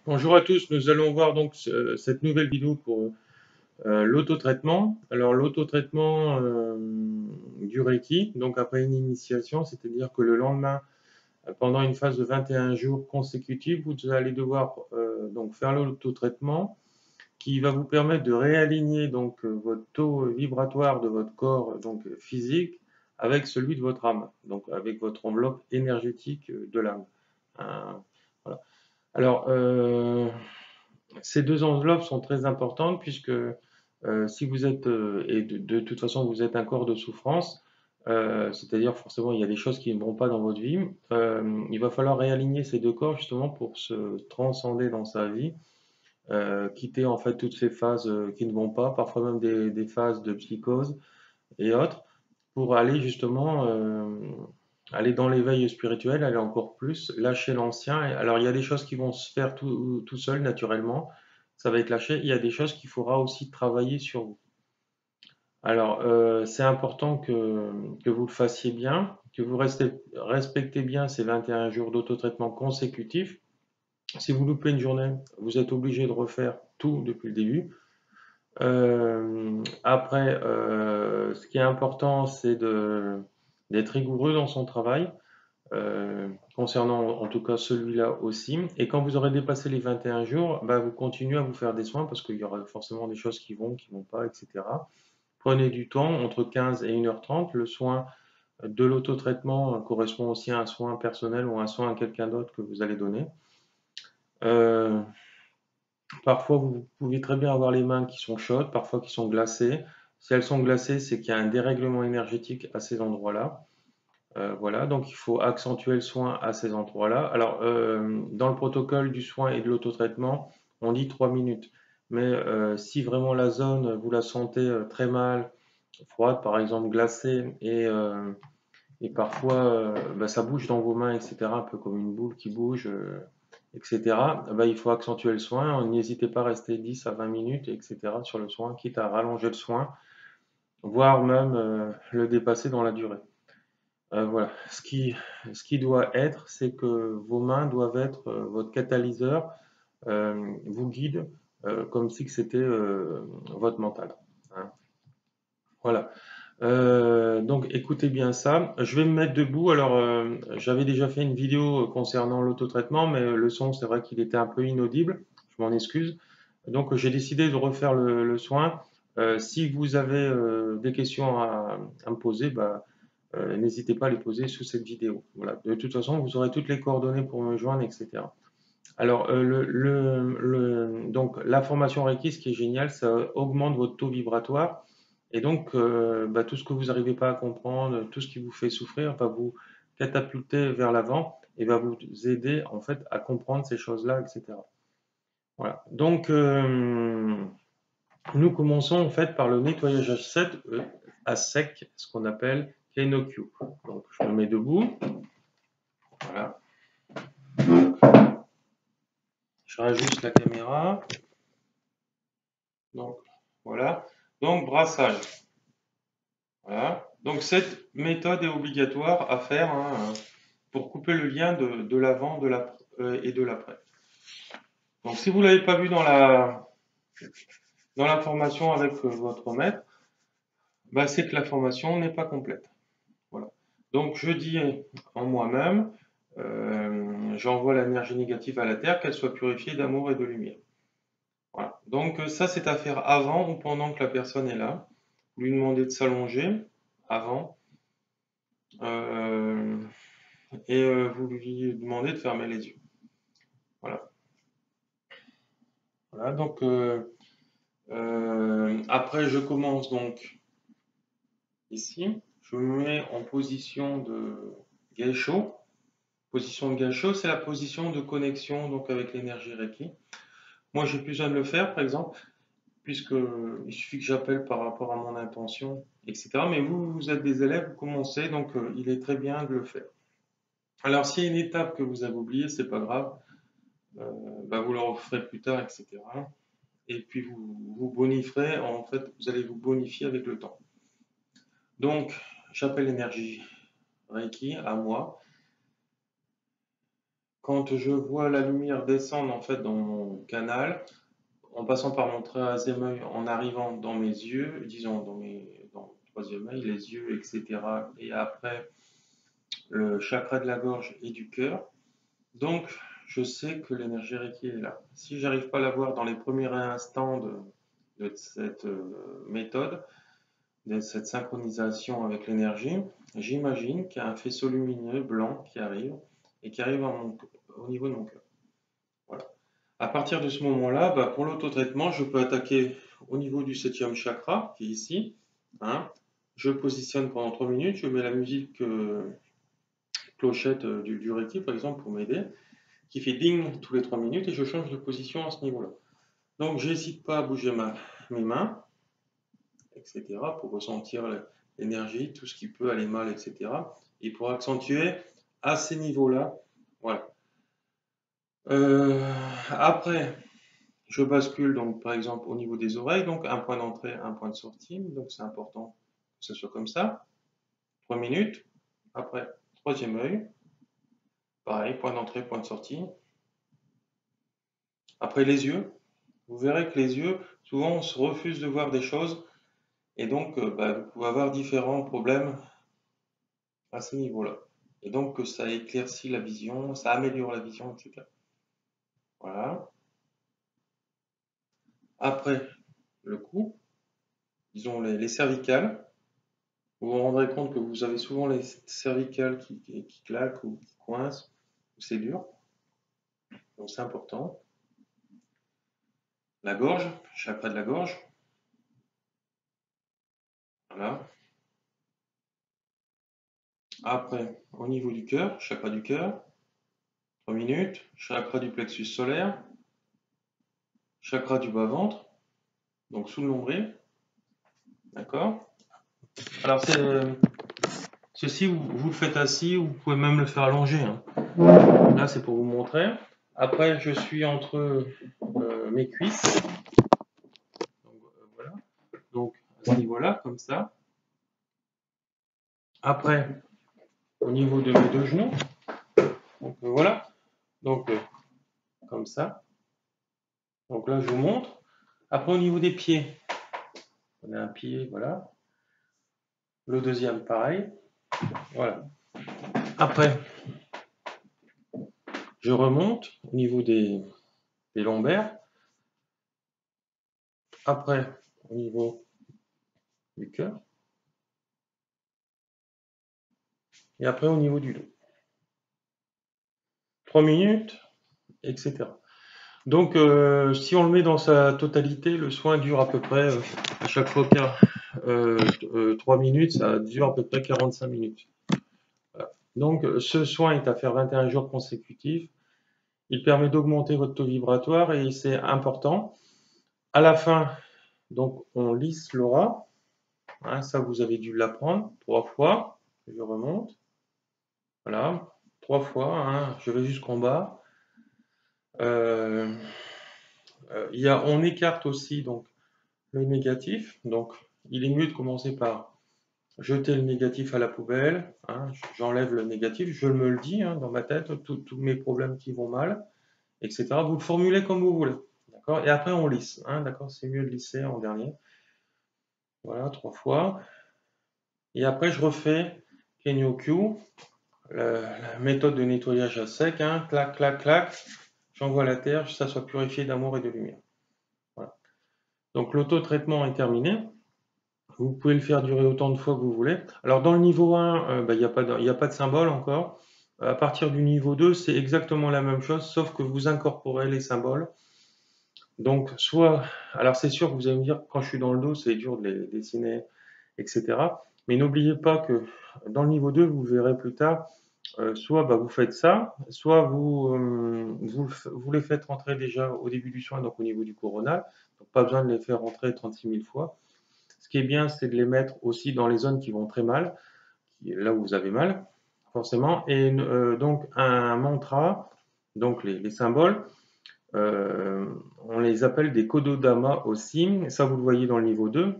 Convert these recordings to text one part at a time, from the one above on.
Bonjour à tous, nous allons voir donc cette nouvelle vidéo pour l'autotraitement. Alors l'autotraitement du Reiki, donc après une initiation, c'est-à-dire que le lendemain, pendant une phase de 21 jours consécutifs, vous allez devoir donc faire l'autotraitement qui va vous permettre de réaligner donc votre taux vibratoire de votre corps donc physique avec celui de votre âme, donc avec votre enveloppe énergétique de l'âme. Voilà. Alors, ces deux enveloppes sont très importantes puisque si vous êtes, et de toute façon vous êtes un corps de souffrance, c'est-à-dire forcément il y a des choses qui ne vont pas dans votre vie, il va falloir réaligner ces deux corps justement pour se transcender dans sa vie, quitter en fait toutes ces phases qui ne vont pas, parfois même des phases de psychose et autres, pour aller justement aller dans l'éveil spirituel, aller encore plus, lâcher l'ancien. Alors, il y a des choses qui vont se faire tout seul, naturellement. Ça va être lâché. Il y a des choses qu'il faudra aussi travailler sur vous. Alors, c'est important que vous le fassiez bien, que vous respectez bien ces 21 jours d'autotraitement consécutifs. Si vous loupez une journée, vous êtes obligé de refaire tout depuis le début. Après, ce qui est important, c'est d'être rigoureux dans son travail, concernant en tout cas celui-là aussi. Et quand vous aurez dépassé les 21 jours, bah, vous continuez à vous faire des soins parce qu'il y aura forcément des choses qui vont pas, etc. Prenez du temps, entre 15 et 1h30. Le soin de l'autotraitement correspond aussi à un soin personnel ou à un soin à quelqu'un d'autre que vous allez donner. Euh, Parfois, vous pouvez très bien avoir les mains qui sont chaudes, parfois qui sont glacées. Si elles sont glacées, c'est qu'il y a un dérèglement énergétique à ces endroits-là. Voilà, donc il faut accentuer le soin à ces endroits-là. Alors, dans le protocole du soin et de l'autotraitement, on dit 3 minutes. Mais si vraiment la zone, vous la sentez très mal, froide, par exemple glacée, et parfois bah, ça bouge dans vos mains, etc., un peu comme une boule qui bouge, etc., bah, il faut accentuer le soin. N'hésitez pas à rester 10 à 20 minutes, etc., sur le soin, quitte à rallonger le soin, voire même le dépasser dans la durée. Voilà. Ce qui doit être, c'est que vos mains doivent être votre catalyseur, vous guide, comme si c'était votre mental. Hein. Voilà. Donc écoutez bien ça. Je vais me mettre debout. Alors j'avais déjà fait une vidéo concernant l'autotraitement, mais le son, c'est vrai qu'il était un peu inaudible. Je m'en excuse. Donc j'ai décidé de refaire le soin. Si vous avez des questions à me poser, bah, n'hésitez pas à les poser sous cette vidéo. Voilà. De toute façon, vous aurez toutes les coordonnées pour me joindre, etc. Alors, donc, la formation Reiki, ce qui est génial, ça augmente votre taux vibratoire. Et donc, bah, tout ce que vous n'arrivez pas à comprendre, tout ce qui vous fait souffrir, va vous catapulter vers l'avant et va vous aider, en fait, à comprendre ces choses-là, etc. Voilà. Donc, nous commençons, en fait, par le nettoyage à sec, ce qu'on appelle Kenokyu. Donc, je me mets debout. Voilà. Je rajuste la caméra. Donc, voilà. Donc, brassage. Voilà. Donc, cette méthode est obligatoire à faire hein, pour couper le lien de l'avant et de l'après. Donc, si vous ne l'avez pas vu dans la formation avec votre maître, bah, c'est que la formation n'est pas complète. Voilà. Donc, je dis en moi-même, j'envoie l'énergie négative à la Terre, qu'elle soit purifiée d'amour et de lumière. Voilà. Donc, ça, c'est à faire avant ou pendant que la personne est là. Vous lui demandez de s'allonger avant. Euh, et vous lui demandez de fermer les yeux. Voilà. Voilà, donc après je commence donc ici, je me mets en position de Gaisho. Position de Gaisho, c'est la position de connexion donc avec l'énergie Reiki. Moi j'ai plus besoin de le faire par exemple, puisque il suffit que j'appelle par rapport à mon intention, etc. Mais vous êtes des élèves, vous commencez, donc il est très bien de le faire. Alors s'il y a une étape que vous avez oubliée, c'est pas grave. Bah, vous le referez plus tard, etc. Et puis vous bonifierez, en fait, vous allez vous bonifier avec le temps. Donc, j'appelle l'énergie Reiki à moi. quand je vois la lumière descendre en fait dans mon canal, en passant par mon troisième œil, en arrivant dans mes yeux, disons dans le troisième œil, les yeux, etc. Et après le chakra de la gorge et du cœur. Donc, je sais que l'énergie Reiki est là. Si j'arrive pas à la voir dans les premiers instants de cette méthode, de cette synchronisation avec l'énergie, j'imagine qu'il y a un faisceau lumineux blanc qui arrive et qui arrive au niveau de mon cœur. Voilà. À partir de ce moment-là, bah, pour l'auto-traitement, je peux attaquer au niveau du 7e chakra, qui est ici. Hein. Je positionne pendant 3 minutes, je mets la musique clochette du Reiki, par exemple, pour m'aider, qui fait ding tous les 3 minutes, et je change de position à ce niveau-là. Donc, j'hésite pas à bouger mes mains, etc., pour ressentir l'énergie, tout ce qui peut aller mal, etc., et pour accentuer à ces niveaux-là. Voilà. Après, je bascule donc par exemple au niveau des oreilles, donc un point d'entrée, un point de sortie, donc c'est important que ce soit comme ça. 3 minutes. Après, troisième œil, pareil, point d'entrée, point de sortie. Après les yeux, vous verrez que les yeux, souvent on se refuse de voir des choses et donc bah, vous pouvez avoir différents problèmes à ce niveau-là. Et donc ça éclaircit la vision, ça améliore la vision, etc. Voilà. Après le cou, disons les cervicales. Vous vous rendrez compte que vous avez souvent les cervicales qui claquent ou qui coincent, ou c'est dur. Donc c'est important. La gorge, chakra de la gorge. Voilà. Après, au niveau du cœur, chakra du cœur. 3 minutes. Chakra du plexus solaire. Chakra du bas-ventre. Donc sous le nombril. D'accord. Alors ceci, vous le faites assis, ou vous pouvez même le faire allongé. Hein. Là, c'est pour vous montrer. Après, je suis entre mes cuisses. Donc, voilà. Donc, à ce niveau-là, comme ça. Après, au niveau de mes deux genoux. Donc, voilà. Donc, comme ça. Donc là, je vous montre. Après, au niveau des pieds. On a un pied, voilà. Le deuxième, pareil. Voilà. Après, je remonte au niveau des lombaires. Après, au niveau du cœur. Et après, au niveau du dos. 3 minutes, etc. Donc, si on le met dans sa totalité, le soin dure à peu près, à chaque fois 3 minutes, ça dure à peu près 45 minutes. Voilà. Donc, ce soin est à faire 21 jours consécutifs. Il permet d'augmenter votre taux vibratoire et c'est important. À la fin, donc, on lisse l'aura. Hein, ça, vous avez dû l'apprendre 3 fois. Je remonte. Voilà, 3 fois. Hein, je vais jusqu'en bas. On écarte aussi donc le négatif. Donc, il est mieux de commencer par jeter le négatif à la poubelle. Hein, j'enlève le négatif, je me le dis hein, dans ma tête, tous mes problèmes qui vont mal, etc. Vous le formulez comme vous voulez. D'accord. Et après, on lisse. Hein, d'accord. C'est mieux de lisser en dernier. Voilà, 3 fois. Et après, je refais Kenyo-Q, la méthode de nettoyage à sec. Hein, clac, clac, clac. J'envoie la terre, que ça soit purifié d'amour et de lumière. Voilà. Donc, l'auto-traitement est terminé. Vous pouvez le faire durer autant de fois que vous voulez. Alors, dans le niveau 1, il n'y a pas de symbole encore. À partir du niveau 2, c'est exactement la même chose, sauf que vous incorporez les symboles. Donc, alors c'est sûr que vous allez me dire, quand je suis dans le dos, c'est dur de les dessiner, etc. Mais n'oubliez pas que dans le niveau 2, vous verrez plus tard, soit vous faites ça, soit vous les faites rentrer déjà au début du soin, donc au niveau du coronal. Donc, pas besoin de les faire rentrer 36 000 fois. Ce qui est bien, c'est de les mettre aussi dans les zones qui vont très mal, là où vous avez mal, forcément. Et donc, un mantra, donc les symboles, on les appelle des kododama aussi. Ça, vous le voyez dans le niveau 2.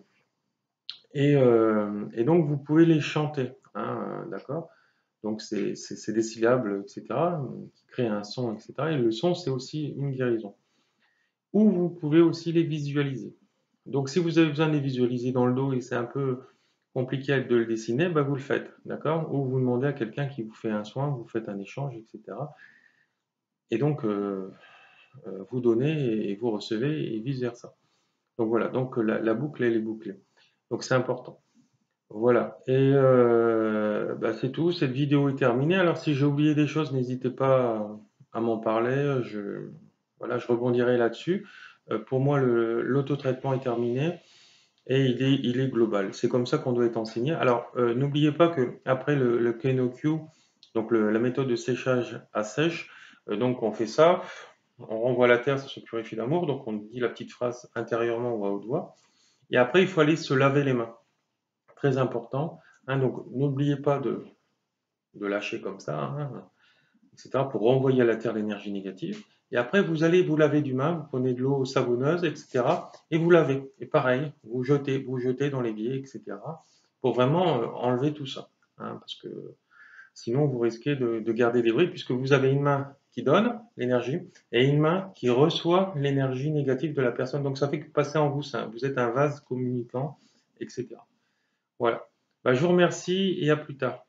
Et donc, vous pouvez les chanter. Hein, d'accord. Donc c'est des syllabes, etc., qui créent un son, etc. Et le son, c'est aussi une guérison. Ou vous pouvez aussi les visualiser. Donc si vous avez besoin de les visualiser dans le dos et c'est un peu compliqué de le dessiner, bah, vous le faites, d'accord? Ou vous demandez à quelqu'un qui vous fait un soin, vous faites un échange, etc. Et donc vous donnez et vous recevez et vice versa. Donc voilà, donc la boucle elle est bouclée. Donc c'est important. Voilà. Et bah, c'est tout. Cette vidéo est terminée. Alors si j'ai oublié des choses, n'hésitez pas à m'en parler. Voilà, je rebondirai là-dessus. Pour moi, l'autotraitement est terminé et il est global. C'est comme ça qu'on doit être enseigné. Alors n'oubliez pas que après le KNOQ, donc la méthode de séchage à sèche, donc on fait ça, on renvoie la terre, ça se purifie d'amour. Donc on dit la petite phrase intérieurement ou à haute voix. Et après, il faut aller se laver les mains. Très important. Hein, donc, n'oubliez pas de lâcher comme ça, hein, etc., pour renvoyer à la terre l'énergie négative. Et après, vous allez vous laver du main, vous prenez de l'eau savonneuse, etc., et vous lavez. Et pareil, vous jetez dans l'évier, etc., pour vraiment enlever tout ça. Hein, parce que sinon, vous risquez de garder des bruits, puisque vous avez une main qui donne l'énergie et une main qui reçoit l'énergie négative de la personne. Donc, ça fait que passer en vous, vous êtes un vase communicant, etc. Voilà. Bah, je vous remercie et à plus tard.